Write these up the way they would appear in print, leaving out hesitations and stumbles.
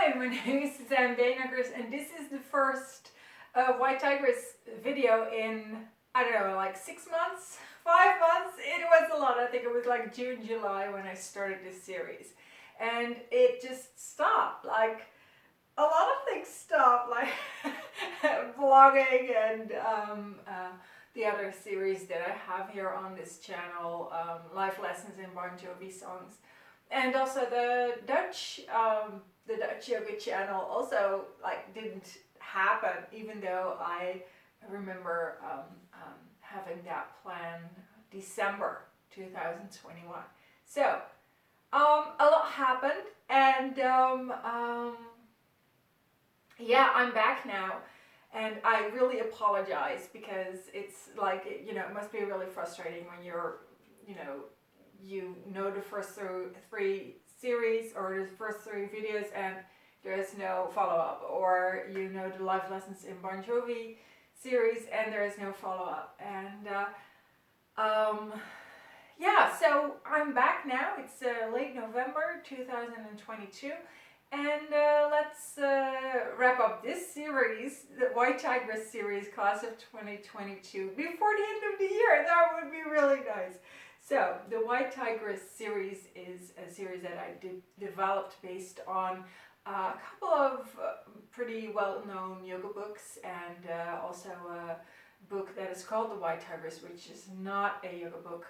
again, my name is Suzanne Beenakkers, and this is the first White Tigress video in, I don't know, like 6 months, 5 months. It was a lot. I think it was like June, July when I started this series. And it just stopped. Like, a lot of things stopped, like vlogging and the other series that I have here on this channel, life lessons in Bon Jovi songs. And also the Dutch yoga channel also like didn't happen, even though I remember having that plan December 2021. So a lot happened, and yeah, I'm back now, and I really apologize because it's like, you know, it must be really frustrating when you're, you know the first three series or the first 3 videos and there's no follow-up, or you know the life lessons in Bon Jovi series and there is no follow-up. And yeah, so I'm back now. It's late November 2022, and let's wrap up this series, the White Tigress series, class of 2022, before the end of the year. That would be really nice. So the White Tigress series is a series that I developed based on a couple of pretty well-known yoga books, and also a book that is called The White Tigress, which is not a yoga book,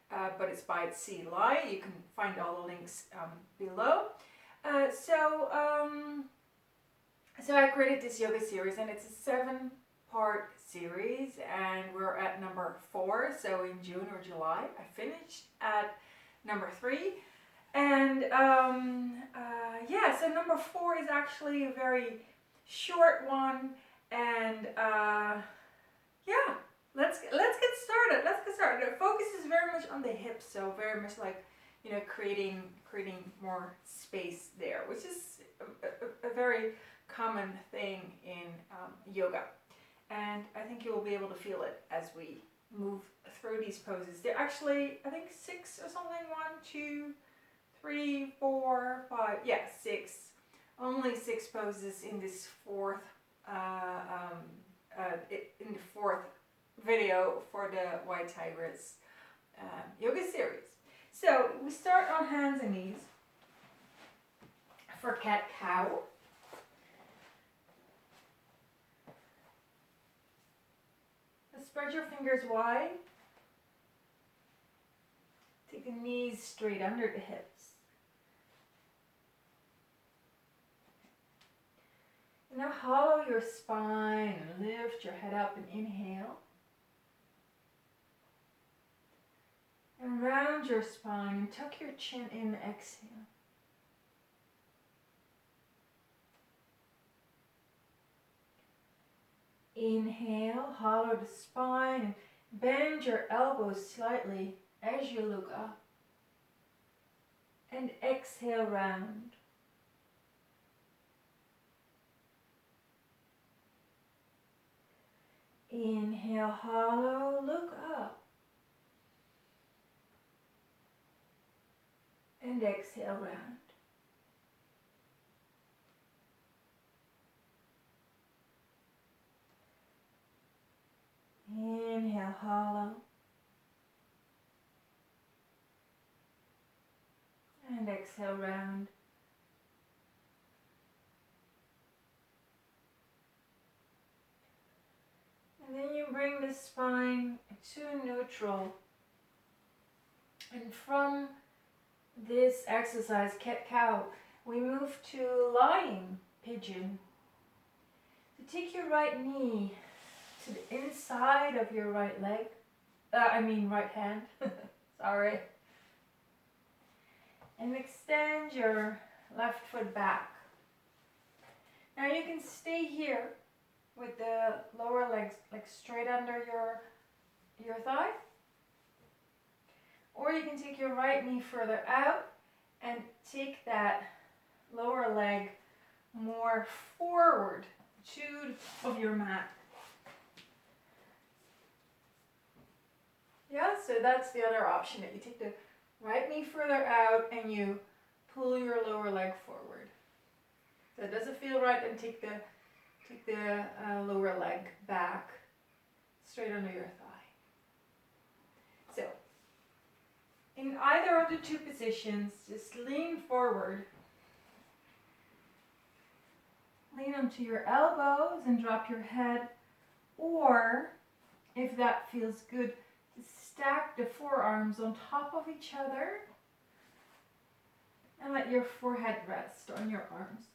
but it's by C. Lair. You can find all the links below. So I created this yoga series, and it's a 7-part series, and we're at number 4. So in June or July I finished at number 3, and yeah, so number 4 is actually a very short one, and yeah, let's get started. The focus is very much on the hips, so very much like, you know, creating more space there, which is a very common thing in yoga. And I think you will be able to feel it as we move through these poses. They're actually, I think, 6 or something. 1, 2, 3, 4, 5. Yeah, 6. Only 6 poses in this fourth video for the White Tigress yoga series. So we start on hands and knees for cat cow. Spread your fingers wide. Take the knees straight under the hips. And now hollow your spine and lift your head up and inhale. And round your spine and tuck your chin in, exhale. Inhale, hollow the spine and bend your elbows slightly as you look up. And exhale, round. Inhale, hollow, look up. And exhale, round. Inhale, hollow. And exhale, round. And then you bring the spine to neutral. And from this exercise, cat-cow, we move to lying pigeon. So take your right knee to the inside of your right leg, right hand, sorry. And extend your left foot back. Now you can stay here with the lower legs like straight under your thigh. Or you can take your right knee further out and take that lower leg more forward to the top of your mat. Yeah, so that's the other option, that you take the right knee further out and you pull your lower leg forward. So does it feel right? Then take the lower leg back, straight under your thigh. So, in either of the two positions, just lean forward. Lean onto your elbows and drop your head, or if that feels good, stack the forearms on top of each other and let your forehead rest on your arms.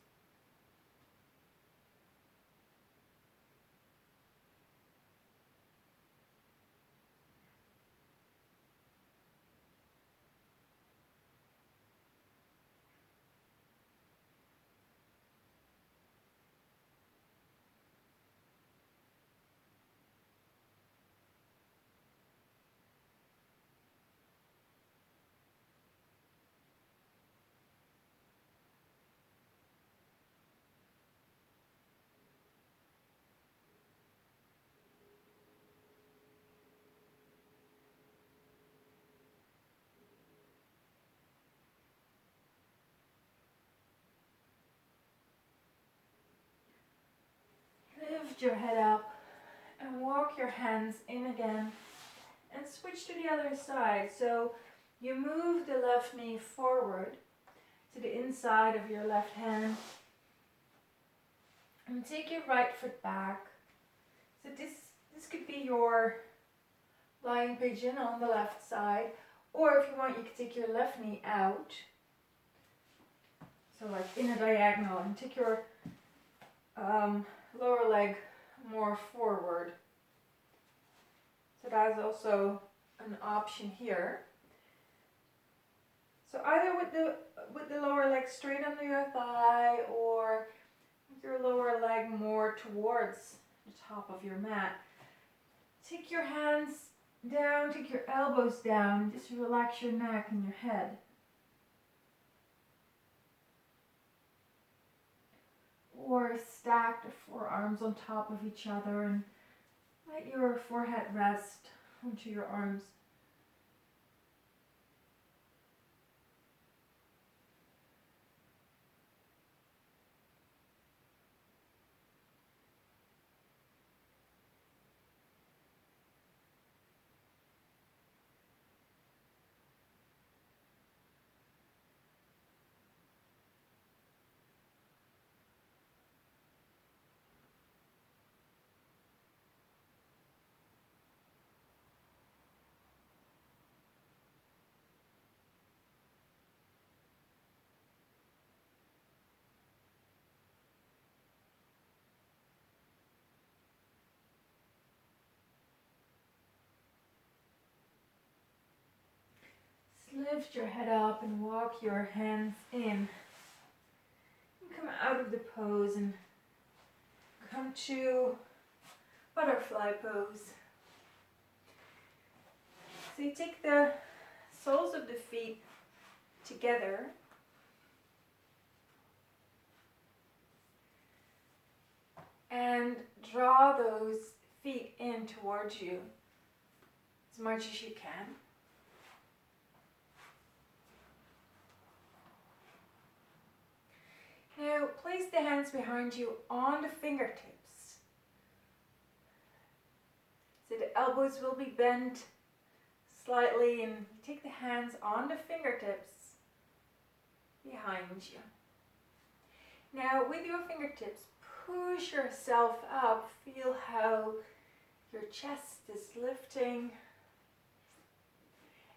Lift your head up and walk your hands in again and switch to the other side. So you move the left knee forward to the inside of your left hand and take your right foot back. So this could be your lying pigeon on the left side, or if you want, you could take your left knee out, so like in a diagonal, and take your lower leg more forward. So that is also an option here. So either with the lower leg straight under your thigh, or your lower leg more towards the top of your mat. Take your hands down, take your elbows down, just relax your neck and your head. Or stack the forearms on top of each other and let your forehead rest onto your arms. Lift your head up and walk your hands in. And come out of the pose and come to butterfly pose. So you take the soles of the feet together and draw those feet in towards you as much as you can. Now place the hands behind you on the fingertips. So the elbows will be bent slightly, and you take the hands on the fingertips behind you. Now with your fingertips, push yourself up. Feel how your chest is lifting.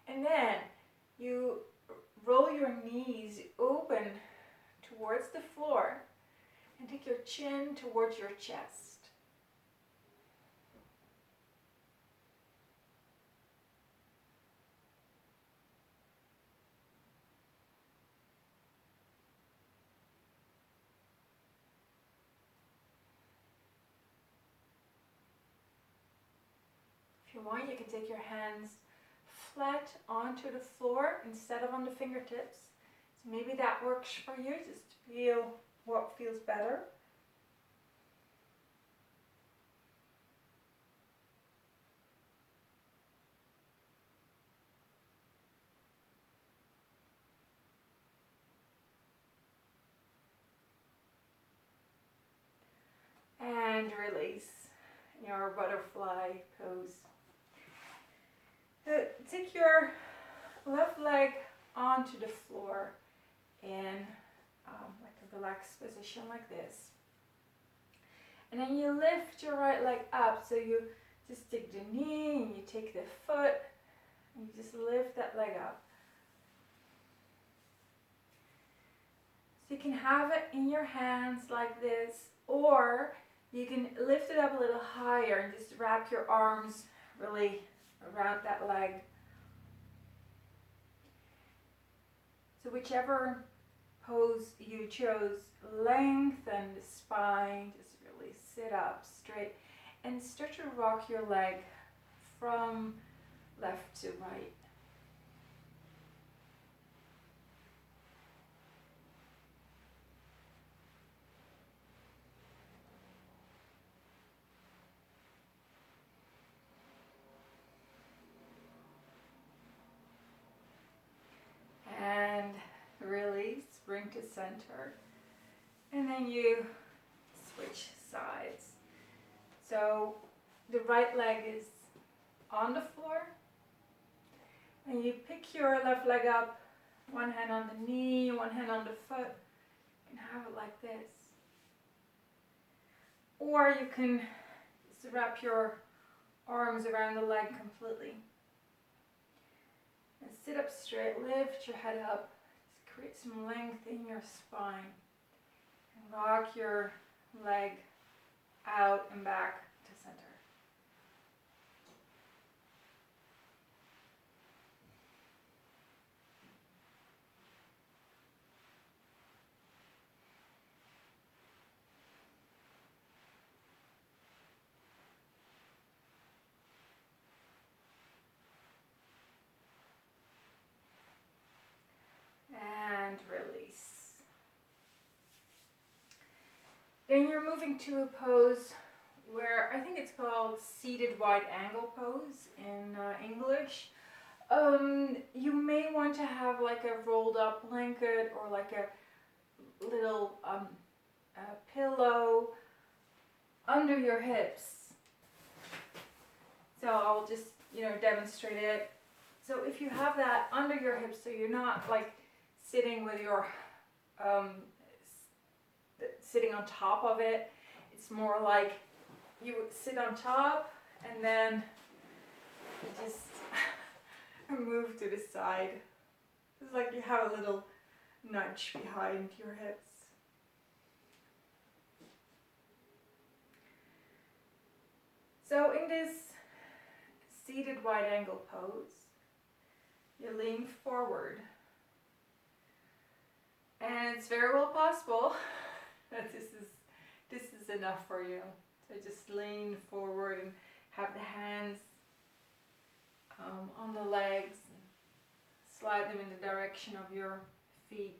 And then you roll your knees open towards the floor and take your chin towards your chest. If you want, you can take your hands flat onto the floor instead of on the fingertips. So maybe that works for you, just feel what feels better. release your butterfly pose. Take your left leg onto the floor in like a relaxed position like this. And then you lift your right leg up, so you just take the knee and you take the foot and you just lift that leg up. So you can have it in your hands like this, or you can lift it up a little higher and just wrap your arms really around that leg. So whichever pose you chose, lengthen the spine, just really sit up straight and start to rock your leg from left to right. And release, bring to center, and then you switch sides. So the right leg is on the floor, and you pick your left leg up, one hand on the knee, one hand on the foot, and have it like this. Or you can just wrap your arms around the leg completely. And sit up straight, lift your head up, just create some length in your spine. And rock your leg out and back to center. And release. Then you're moving to a pose where I think it's called seated wide angle pose in English. You may want to have like a rolled up blanket or like a little a pillow under your hips. So I'll just demonstrate it. So if you have that under your hips, so you're not like sitting with your sitting on top of it, it's more like you would sit on top and then you just move to the side. It's like you have a little nudge behind your hips. So in this seated wide angle pose, you lean forward. And it's very well possible that this is enough for you. So just lean forward and have the hands on the legs and slide them in the direction of your feet.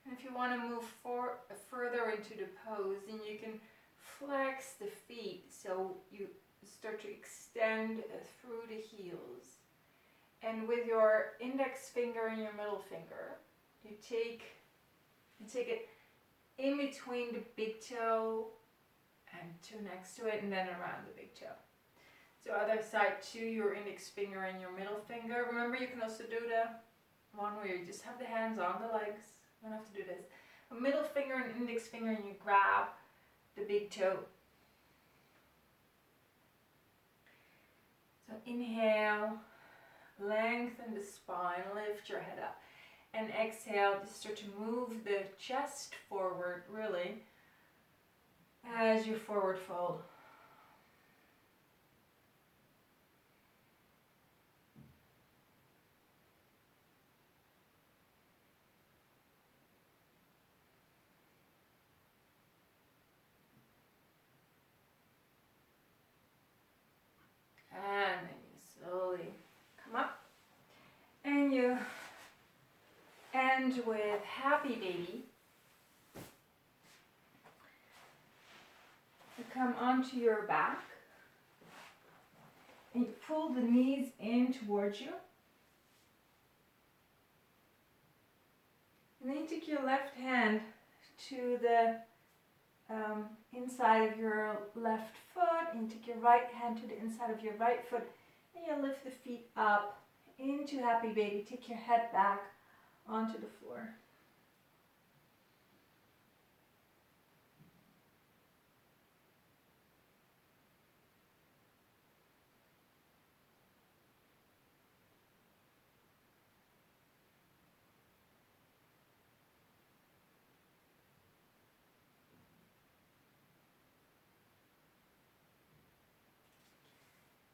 And if you want to move further into the pose, then you can flex the feet so you start to extend through the heels. And with your index finger and your middle finger, you take it in between the big toe and two next to it, and then around the big toe. So other side to your index finger and your middle finger. Remember, you can also do the one where you just have the hands on the legs. You don't have to do this. A middle finger and index finger, and you grab the big toe. So inhale, lengthen the spine, lift your head up. And exhale, just start to move the chest forward, really, as you forward fold. And then you slowly come up, and you end with happy baby. You come onto your back, and you pull the knees in towards you. And then you take your left hand to the inside of your left foot, and you take your right hand to the inside of your right foot, and you lift the feet up into happy baby. Take your head back onto the floor.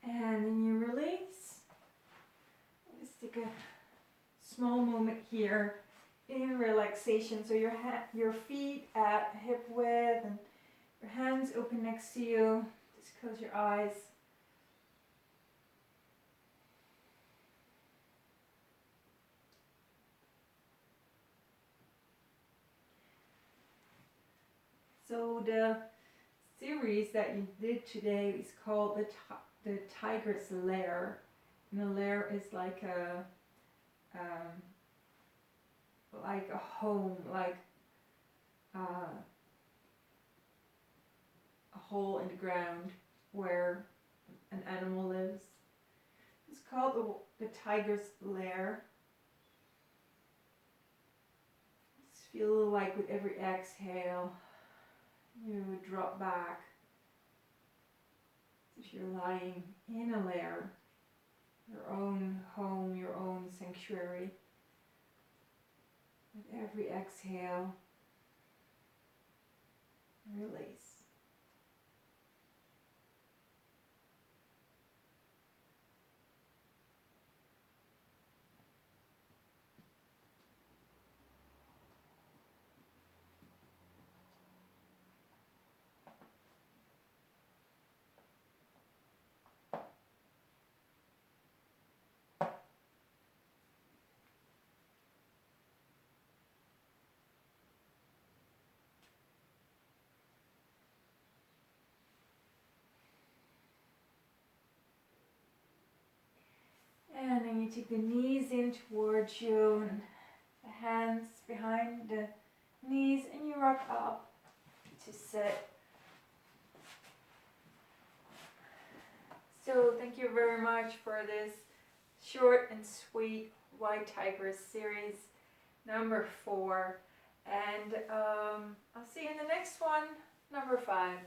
And then you release. Just take a small moment here in relaxation. So your feet at hip width and your hands open next to you. Just close your eyes. So the series that you did today is called the Tigress Lair. And the lair is like a home, like a hole in the ground where an animal lives. It's called the Tigress Lair. Just feel like with every exhale, you drop back. If you're lying in a lair, your own home, your own sanctuary. With every exhale, release. And then you take the knees in towards you and the hands behind the knees, and you rock up to sit. So thank you very much for this short and sweet White Tigress series number 4. And I'll see you in the next one, number 5.